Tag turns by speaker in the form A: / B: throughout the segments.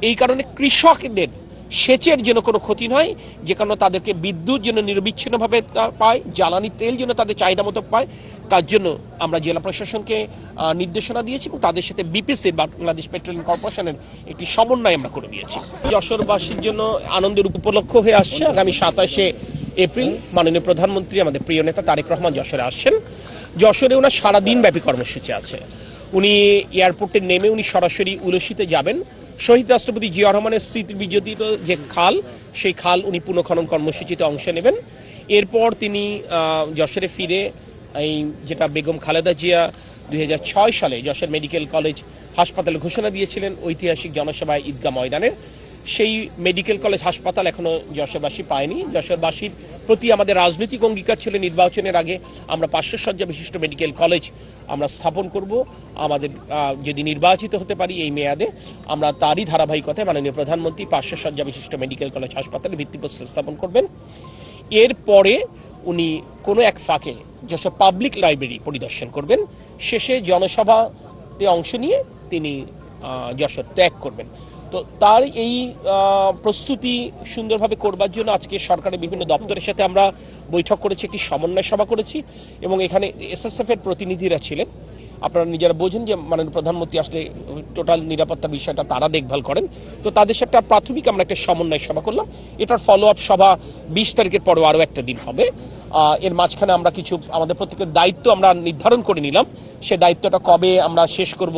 A: এই কারণে কৃষকদের সেচের যেন কোনো ক্ষতি নয়, যে কারণে তাদেরকে বিদ্যুৎ যেন নিরবিচ্ছিন্নভাবে পায়, জ্বালানি তেল যেন তাদের চাহিদা মতো পায়, তার জন্য আমরা জেলা প্রশাসনকে নির্দেশনা দিয়েছি এবং তাদের সাথে বিপিসি বাংলাদেশ পেট্রোলিয়াম কর্পোরেশনের একটি সমন্বয় আমরা করে দিয়েছি। যশোরবাসীর জন্য আনন্দের উপলক্ষ হয়ে আসছে আগামী 27শে এপ্রিল মাননীয় প্রধানমন্ত্রী আমাদের প্রিয় নেতা তারেক রহমান যশোরে আসছেন। যশোরে ওনার সারাদিন ব্যাপী কর্মসূচি আছে। উনি এয়ারপোর্টে নেমে উনি সরাসরি উলসিতে যাবেন। শহীদ রাষ্ট্রপতি জিয়া রহমানের স্মৃতি বিজড়িত যে খাল, সেই খাল উনি পুনঃখনন কর্মসূচিতে অংশ নেবেন। এরপর তিনি যশোরে ফিরে এই যেটা বেগম খালেদা জিয়া 2006 সালে যশোর মেডিকেল কলেজ হাসপাতালে ঘোষণা দিয়েছিলেন ঐতিহাসিক জনসভায় ঈদগাহ ময়দানের, সেই মেডিকেল কলেজ হাসপাতাল এখনো যশোরবাসী পায়নি। যশোরবাসীর প্রতি আমাদের রাজনৈতিক অঙ্গীকার ছিল নির্বাচনের আগে আমরা 500 শয্যা বিশিষ্ট মেডিকেল কলেজ আমরা স্থাপন করব। আমাদের যদি নির্বাচিত হতে পারি এই মেয়াদে, আমরা তারই ধারাবাহিকতায় মাননীয় প্রধানমন্ত্রী 500 শয্যা বিশিষ্ট মেডিকেল কলেজ হাসপাতালে ভিত্তিপ্রস্তর স্থাপন করবেন। এরপরে উনি কোনো এক ফাঁকে যশোর পাবলিক লাইব্রেরি পরিদর্শন করবেন। শেষে জনসভাতে অংশ নিয়ে তিনি যশোর ত্যাগ করবেন। তো তার এই প্রস্তুতি সুন্দরভাবে করবার জন্য আজকে সরকারের বিভিন্ন দপ্তরের সাথে আমরা বৈঠক করেছি, একটি সমন্বয় সভা করেছি এবং এখানে এসএসএফ এর প্রতিনিধিরা ছিলেন। আপনারা নিজেরা বোঝেন যে মাননীয় প্রধানমন্ত্রী আসলে টোটাল নিরাপত্তা বিষয়টা তারা দেখভাল করেন। তো তাদের সাথে প্রাথমিক আমরা একটা সমন্বয় সভা করলাম। এটার ফলো আপ সভা 20 তারিখের পরেও আরও একটা দিন হবে। এর মাঝখানে আমরা কিছু আমাদের প্রত্যেকের দায়িত্ব আমরা নির্ধারণ করে নিলাম। সে দায়িত্বটা কবে আমরা শেষ করব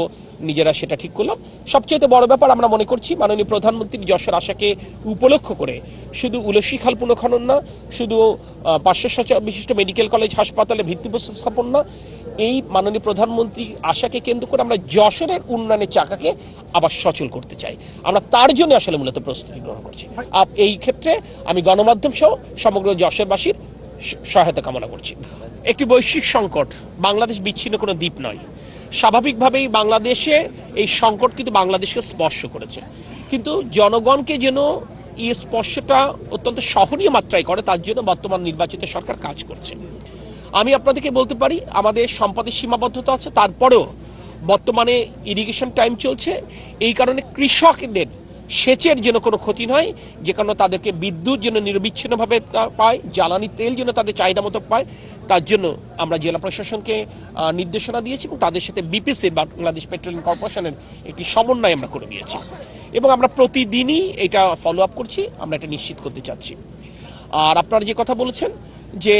A: নিজেরা সেটা ঠিক করলাম। সবচেয়ে বড় ব্যাপার আমরা মনে করছি মাননীয় প্রধানমন্ত্রীর যশোর আশাকে উপলক্ষ করে শুধু উলসি খাল পুনঃখনন না, শুধু 500 শয্যা বিশিষ্ট মেডিকেল কলেজ হাসপাতালে ভিত্তিপ্রস্তর স্থাপন না, এই মাননীয় প্রধানমন্ত্রী আশাকে কেন্দ্র করে আমরা যশোরের উন্নয়নের চাকাকে আবার সচল করতে চাই। আমরা তার জন্য আসলে মূলত প্রস্তুতি গ্রহণ করছি। এই ক্ষেত্রে আমি গণমাধ্যম সহ সমগ্র যশোরবাসীর সহায়তা কামনা করছি। একটি বৈশ্বিক সংকট, বাংলাদেশ বিচ্ছিন্ন কোনো দ্বীপ নয়। স্বাভাবিকভাবেই বাংলাদেশে এই সংকট কিন্তু বাংলাদেশকে স্পর্শ করেছে, কিন্তু জনগণকে যেন এই স্পর্শটা অত্যন্ত সহনীয় মাত্রায় করে তার জন্য বর্তমান নির্বাচিত সরকার কাজ করছে। আমি আপনাদেরকে বলতে পারি আমাদের সম্পদের সীমাবদ্ধতা আছে, তারপরেও বর্তমানে ইরিগেশন টাইম চলছে, এই কারণে কৃষকদের সেচের যেন কোনো ক্ষতি নয়, যে কারণে তাদেরকে বিদ্যুৎ যেন নিরবিচ্ছিন্নভাবে পায়, জ্বালানি তেল যেন তাদের চাহিদা মতো পায়, তার জন্য আমরা জেলা প্রশাসনকে নির্দেশনা দিয়েছি এবং তাদের সাথে বিপিসি বাংলাদেশ পেট্রোলিয়াম কর্পোরেশনের একটি সমন্বয় আমরা করে দিয়েছি এবং আমরা প্রতিদিনই এটা ফলো আপ করছি, আমরা এটা নিশ্চিত করতে চাচ্ছি। আর আপনারা যে কথা বলেছেন যে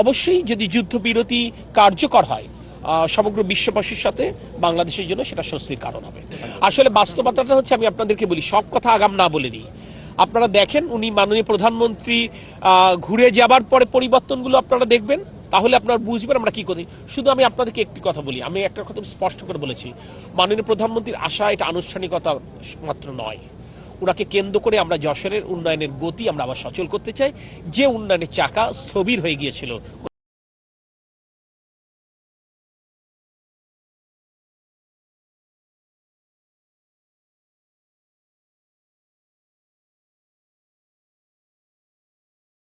A: অবশ্যই যদি যুদ্ধবিরতি কার্যকর হয় সমগ্র বিশ্ববাসীর সাথে বাংলাদেশের জন্য সেটা স্বস্তির কারণ হবে। আসলে বাস্তবতাটা হচ্ছে, আমি আপনাদেরকে বলি, সব কথা আগাম না বলে দিই। আপনারা দেখেন উনি মাননীয় প্রধানমন্ত্রী ঘুরে যাবার পরে পরিবর্তনগুলো আপনারা দেখবেন, তাহলে আপনারা বুঝবেন আমরা কি করি। শুধু আমি আপনাদেরকে একটি কথা বলি, আমি একটা কথা স্পষ্ট করে বলেছি, মাননীয় প্রধানমন্ত্রীর আশা এটা আনুষ্ঠানিকতা মাত্র নয়। ওনাকে কেন্দ্র করে আমরা যশোরের উন্নয়নের গতি আমরা আবার সচল করতে চাই। যে উন্নয়নের চাকা স্থবির হয়ে গিয়েছিল